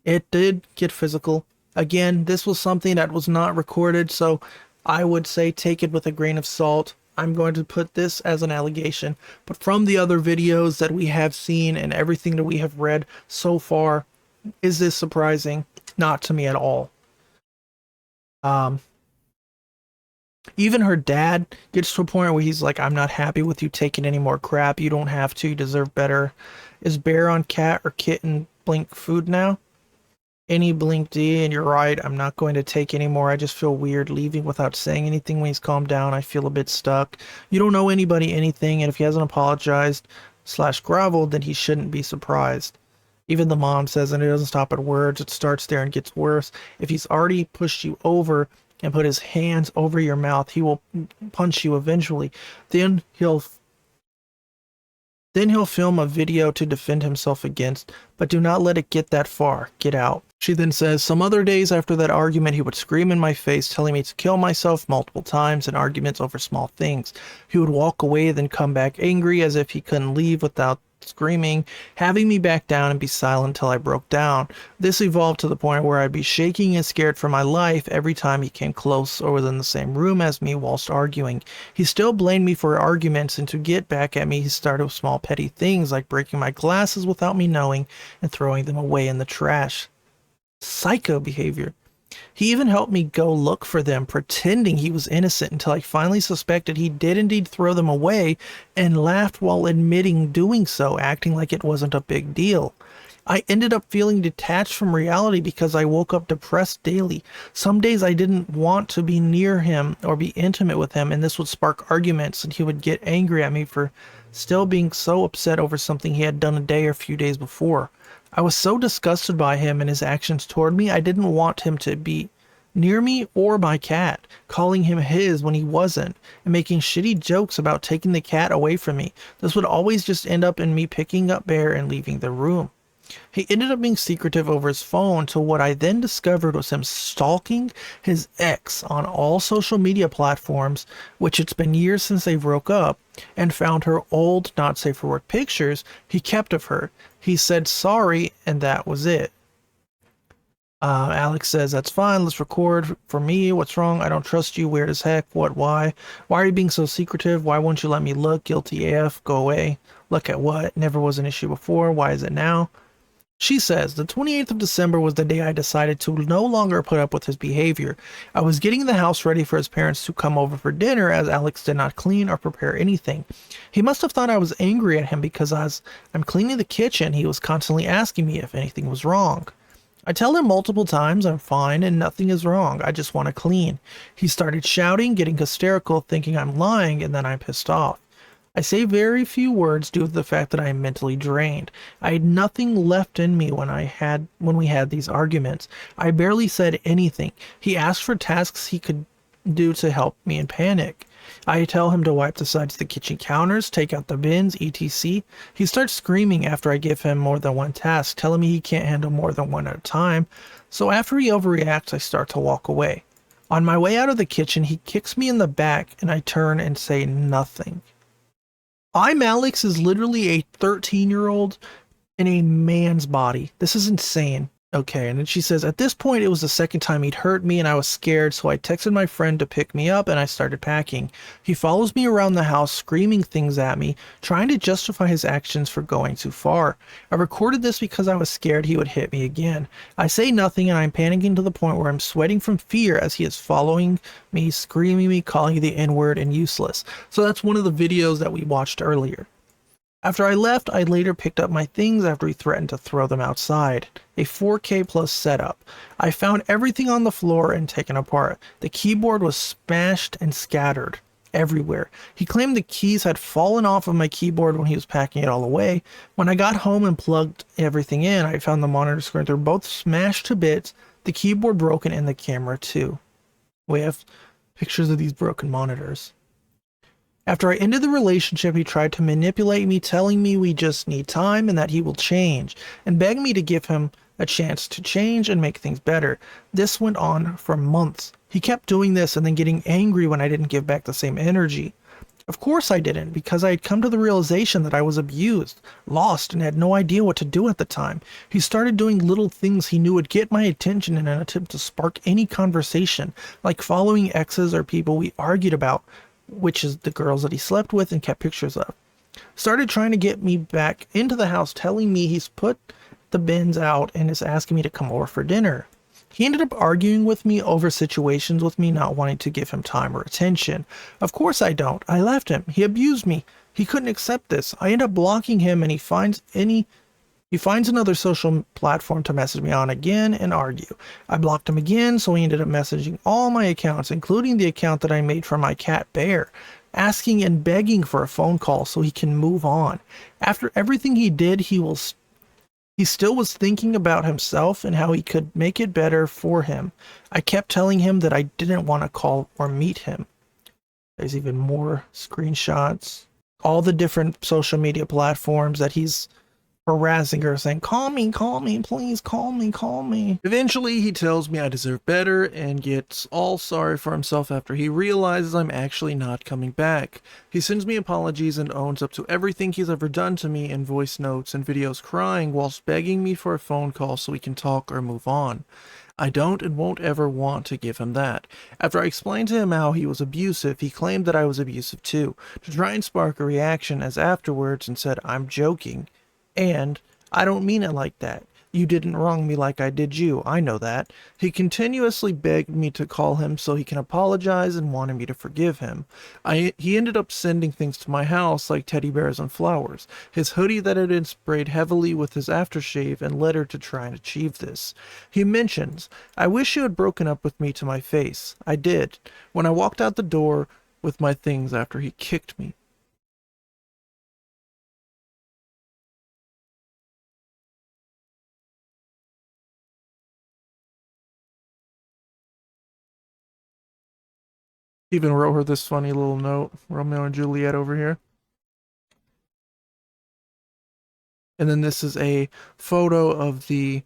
it did get physical. Again, this was something that was not recorded, so I would say take it with a grain of salt. I'm going to put this as an allegation, but from the other videos that we have seen and everything that we have read so far, is this surprising? Not to me at all. Even her dad gets to a point where he's like, I'm not happy with you taking any more crap. You don't have to. You deserve better. Is bear on cat or kitten blink food now? Any blink D, and you're right, I'm not going to take any more. I just feel weird leaving without saying anything when he's calmed down. I feel a bit stuck. You don't owe anybody anything, and if he hasn't apologized / groveled, then he shouldn't be surprised. Even the mom says, and it doesn't stop at words, it starts there and gets worse. If he's already pushed you over and put his hands over your mouth, he will punch you eventually. Then he'll Then he'll film a video to defend himself against, but do not let it get that far. Get out. She then says, some other days after that argument, he would scream in my face, telling me to kill myself multiple times in arguments over small things. He would walk away, then come back angry as if he couldn't leave without screaming, having me back down and be silent until I broke down. This evolved to the point where I'd be shaking and scared for my life every time he came close or was in the same room as me whilst arguing. He still blamed me for arguments, and to get back at me, he started with small petty things like breaking my glasses without me knowing and throwing them away in the trash. Psycho behavior. He even helped me go look for them, pretending he was innocent, until I finally suspected he did indeed throw them away, and laughed while admitting doing so, acting like it wasn't a big deal. I ended up feeling detached from reality because I woke up depressed daily. Some days I didn't want to be near him or be intimate with him, and this would spark arguments, and he would get angry at me for still being so upset over something he had done a day or a few days before. I was so disgusted by him and his actions toward me, I didn't want him to be near me or my cat, calling him his when he wasn't, and making shitty jokes about taking the cat away from me. This would always just end up in me picking up Bear and leaving the room. He ended up being secretive over his phone till what I then discovered was him stalking his ex on all social media platforms, which it's been years since they broke up, and found her old, not safe for work pictures he kept of her. He said sorry, and that was it. Alex says, that's fine, let's record. For me, what's wrong? I don't trust you. Weird as heck. What? Why? Why are you being so secretive? Why won't you let me look? Guilty AF. Go away. Look at what? Never was an issue before. Why is it now? She says, the 28th of December was the day I decided to no longer put up with his behavior. I was getting the house ready for his parents to come over for dinner, as Alex did not clean or prepare anything. He must have thought I was angry at him because as I'm cleaning the kitchen, he was constantly asking me if anything was wrong. I tell him multiple times I'm fine and nothing is wrong. I just want to clean. He started shouting, getting hysterical, thinking I'm lying, and then I'm pissed off. I say very few words due to the fact that I am mentally drained. I had nothing left in me when we had these arguments. I barely said anything. He asked for tasks he could do to help me in panic. I tell him to wipe the sides of the kitchen counters, take out the bins, etc. He starts screaming after I give him more than one task, telling me he can't handle more than one at a time. So after he overreacts, I start to walk away. On my way out of the kitchen, he kicks me in the back, and I turn and say nothing. ImAllexx is literally a 13-year-old in a man's body. This is insane. Okay, and then she says, at this point, it was the second time he'd hurt me, and I was scared, so I texted my friend to pick me up, and I started packing. He follows me around the house, screaming things at me, trying to justify his actions for going too far. I recorded this because I was scared he would hit me again. I say nothing, and I'm panicking to the point where I'm sweating from fear as he is following me, screaming me, calling the N-word and useless. So that's one of the videos that we watched earlier. After I left, I later picked up my things after he threatened to throw them outside. A 4K plus setup. I found everything on the floor and taken apart. The keyboard was smashed and scattered everywhere. He claimed the keys had fallen off of my keyboard when he was packing it all away. When I got home and plugged everything in, I found the monitor screens were both smashed to bits, the keyboard broken, and the camera too. We have pictures of these broken monitors. After I ended the relationship, he tried to manipulate me, telling me we just need time and that he will change, and begged me to give him a chance to change and make things better. This went on for months. He kept doing this and then getting angry when I didn't give back the same energy. Of course I didn't, because I had come to the realization that I was abused, lost, and had no idea what to do at the time. He started doing little things he knew would get my attention in an attempt to spark any conversation, like following exes or people we argued about, which is the girls that he slept with and kept pictures of. Started trying to get me back into the house, telling me he's put the bins out and is asking me to come over for dinner. He ended up arguing with me over situations with me not wanting to give him time or attention. Of course I don't. I left him. He abused me. He couldn't accept this. I end up blocking him, and he finds another social platform to message me on again and argue. I blocked him again, so he ended up messaging all my accounts, including the account that I made for my cat Bear, asking and begging for a phone call so he can move on. After everything he did, he still was thinking about himself and how he could make it better for him. I kept telling him that I didn't want to call or meet him. There's even more screenshots. all the different social media platforms that he's harassing her, saying, call me, please call me, call me. Eventually, he tells me I deserve better and gets all sorry for himself after he realizes I'm actually not coming back. He sends me apologies and owns up to everything he's ever done to me in voice notes and videos, crying whilst begging me for a phone call so we can talk or move on. I don't and won't ever want to give him that. After I explained to him how he was abusive, he claimed that I was abusive too, to try and spark a reaction, as afterwards and said, I'm joking. And I don't mean it like that. You didn't wrong me like I did you. I know that. He continuously begged me to call him so he can apologize and wanted me to forgive him. He ended up sending things to my house like teddy bears and flowers, his hoodie that had been sprayed heavily with his aftershave, and led her to try and achieve this. He mentions, I wish you had broken up with me to my face. I did, when I walked out the door with my things after he kicked me. Even wrote her this funny little note, Romeo and Juliet over here. And then this is a photo of the,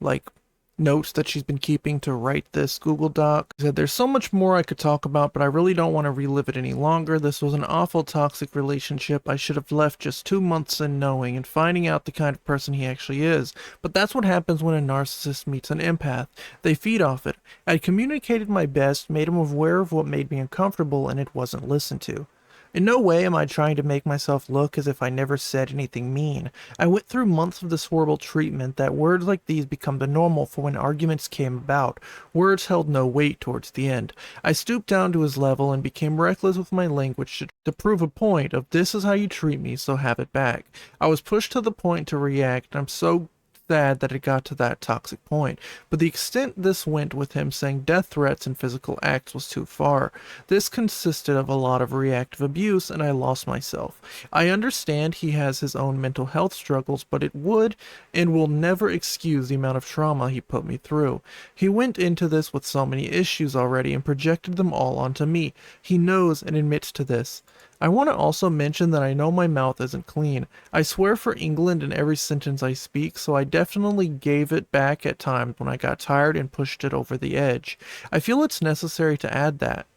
like, notes that she's been keeping to write this Google Doc. She said, there's so much more I could talk about, but I really don't want to relive it any longer. This was an awful toxic relationship. I should have left just 2 months in knowing and finding out the kind of person he actually is. But that's what happens when a narcissist meets an empath. They feed off it. I communicated my best, made him aware of what made me uncomfortable, and it wasn't listened to. In no way am I trying to make myself look as if I never said anything mean. I went through months of this horrible treatment that words like these become the normal for when arguments came about. Words held no weight towards the end. I stooped down to his level and became reckless with my language to prove a point of this is how you treat me, so have it back. I was pushed to the point to react, and I'm so sad that it got to that toxic point, but the extent this went with him saying death threats and physical acts was too far. This consisted of a lot of reactive abuse, and I lost myself. I understand he has his own mental health struggles, but it would and will never excuse the amount of trauma he put me through. He went into this with so many issues already and projected them all onto me. He knows and admits to this. I want to also mention that I know my mouth isn't clean. I swear for England in every sentence I speak, so I definitely gave it back at times when I got tired and pushed it over the edge. I feel it's necessary to add that,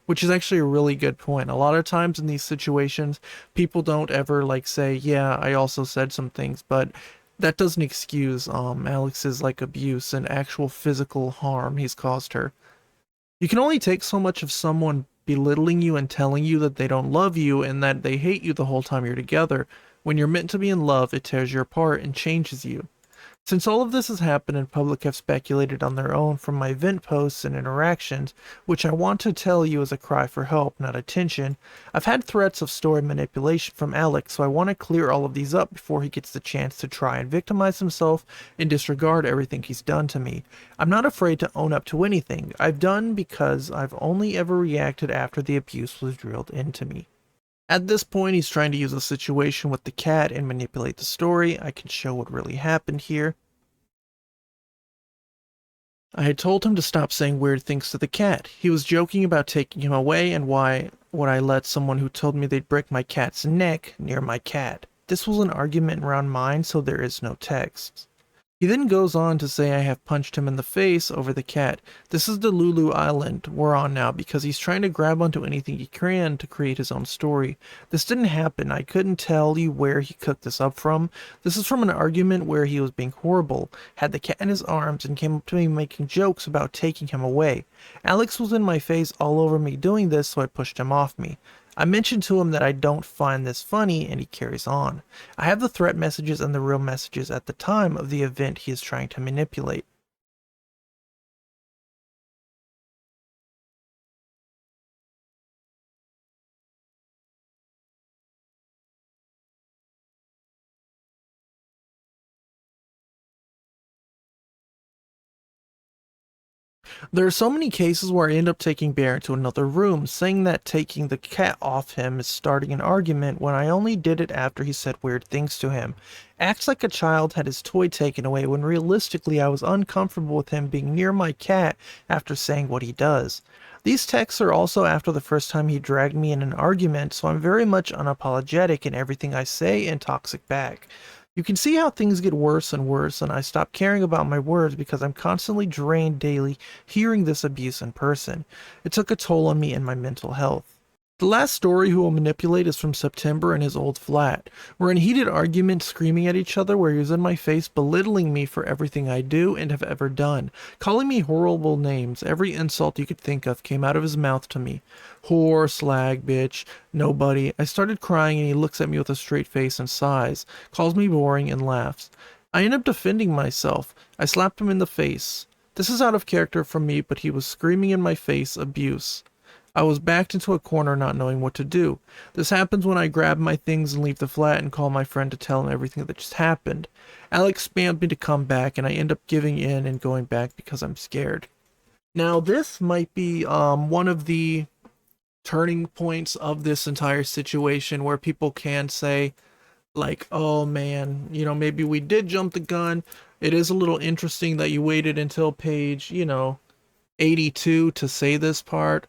which is actually a really good point. A lot of times in these situations, people don't ever like say, yeah, I also said some things, but that doesn't excuse Alex's like abuse and actual physical harm he's caused her. You can only take so much of someone belittling you and telling you that they don't love you and that they hate you the whole time you're together. When you're meant to be in love, it tears you apart and changes you. Since all of this has happened and public have speculated on their own from my vent posts and interactions, which I want to tell you is a cry for help, not attention, I've had threats of story manipulation from Alex, so I want to clear all of these up before he gets the chance to try and victimize himself and disregard everything he's done to me. I'm not afraid to own up to anything I've done because I've only ever reacted after the abuse was drilled into me. At this point, he's trying to use the situation with the cat and manipulate the story. I can show what really happened here. I had told him to stop saying weird things to the cat. He was joking about taking him away and why would I let someone who told me they'd break my cat's neck near my cat. This was an argument around mine, so there is no text. He then goes on to say I have punched him in the face over the cat. This is the Lulu Island we're on now because he's trying to grab onto anything he can to create his own story. This didn't happen. I couldn't tell you where he cooked this up from. This is from an argument where he was being horrible, had the cat in his arms, and came up to me making jokes about taking him away. Alex was in my face all over me doing this, so I pushed him off me. I mentioned to him that I don't find this funny, and he carries on. I have the threat messages and the real messages at the time of the event he is trying to manipulate. There are so many cases where I end up taking Bear into another room, saying that taking the cat off him is starting an argument when I only did it after he said weird things to him. Acts like a child had his toy taken away when realistically I was uncomfortable with him being near my cat after saying what he does. These texts are also after the first time he dragged me in an argument, so I'm very much unapologetic in everything I say and toxic back. You can see how things get worse and worse, and I stop caring about my words because I'm constantly drained daily hearing this abuse in person. It took a toll on me and my mental health. The last story who will manipulate is from September in his old flat. We're in heated argument screaming at each other where he was in my face belittling me for everything I do and have ever done, calling me horrible names. Every insult you could think of came out of his mouth to me. Whore, slag, bitch, nobody. I started crying and he looks at me with a straight face and sighs, calls me boring and laughs. I end up defending myself. I slapped him in the face. This is out of character from me, but he was screaming in my face abuse. I was backed into a corner not knowing what to do. This happens when I grab my things and leave the flat and call my friend to tell him everything that just happened. Alex spammed me to come back and I end up giving in and going back because I'm scared. Now this might be one of the turning points of this entire situation where people can say like, oh man, you know, maybe we did jump the gun. It is a little interesting that you waited until page, 82 to say this part.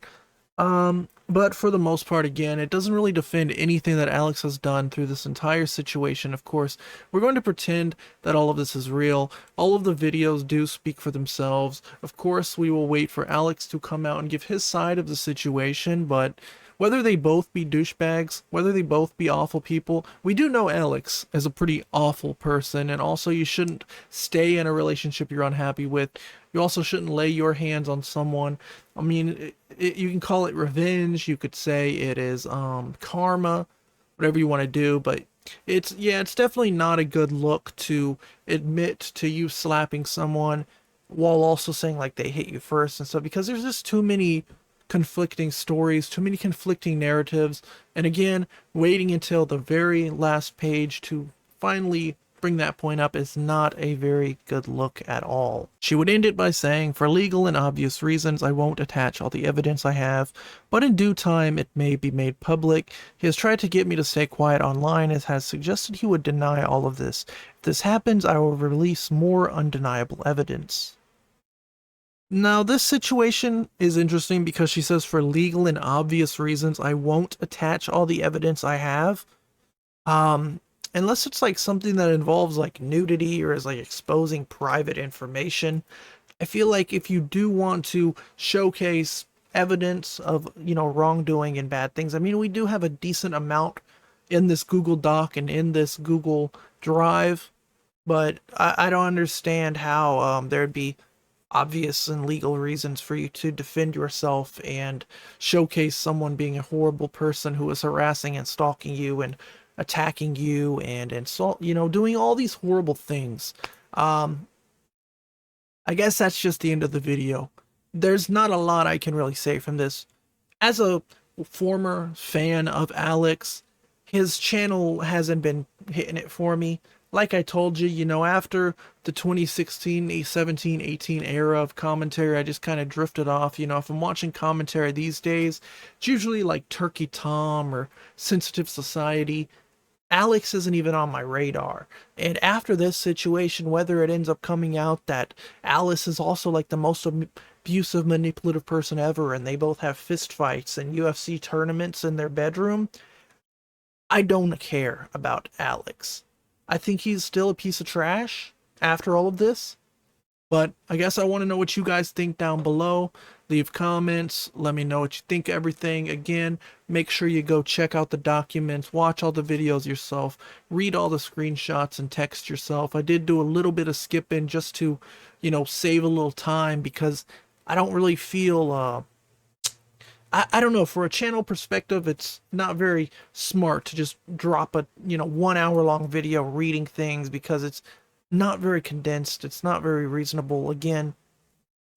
But for the most part, again, it doesn't really defend anything that Alex has done through this entire situation. Of course, we're going to pretend that all of this is real. All of the videos do speak for themselves. Of course, we will wait for Alex to come out and give his side of the situation, but whether they both be douchebags, whether they both be awful people, we do know Alex is a pretty awful person, and also you shouldn't stay in a relationship you're unhappy with. You also shouldn't lay your hands on someone. I mean, you can call it revenge, you could say it is karma, whatever you want to do, but it's definitely not a good look to admit to you slapping someone while also saying like they hit you first and stuff, because there's just too many conflicting stories, too many conflicting narratives, and again, waiting until the very last page to finally bring that point up is not a very good look at all. She would end it by saying, for legal and obvious reasons, I won't attach all the evidence I have, but in due time it may be made public. He has tried to get me to stay quiet online and has suggested he would deny all of this. If this happens, I will release more undeniable evidence. Now, this situation is interesting because she says for legal and obvious reasons, I won't attach all the evidence I have. Unless it's like something that involves like nudity or is like exposing private information. I feel like if you do want to showcase evidence of, wrongdoing and bad things, I mean, we do have a decent amount in this Google Doc and in this Google Drive, but I don't understand how there'd be obvious and legal reasons for you to defend yourself and showcase someone being a horrible person who is harassing and stalking you and attacking you and insult, doing all these horrible things. I guess that's just the end of the video. There's not a lot I can really say from this. As a former fan of Alex, his channel hasn't been hitting it for me. Like I told you, after the 2016, 17, 18 era of commentary, I just kind of drifted off. If I'm watching commentary these days, it's usually like Turkey Tom or Sensitive Society. Alex isn't even on my radar. And after this situation, whether it ends up coming out that Alice is also like the most abusive, manipulative person ever, and they both have fist fights and UFC tournaments in their bedroom, I don't care about Alex. I think he's still a piece of trash after all of this. But I guess I want to know what you guys think down below. Leave comments. Let me know what you think of everything. Again, make sure you go check out the documents. Watch all the videos yourself. Read all the screenshots and text yourself. I did do a little bit of skipping just to, save a little time because I don't really feel... I don't know, for a channel perspective, it's not very smart to just drop a, 1 hour long video reading things because it's not very condensed. It's not very reasonable. Again,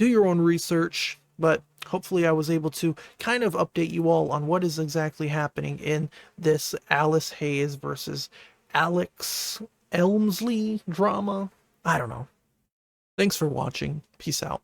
do your own research, but hopefully I was able to kind of update you all on what is exactly happening in this Alice Hez versus Alex Elmsley drama. I don't know. Thanks for watching. Peace out.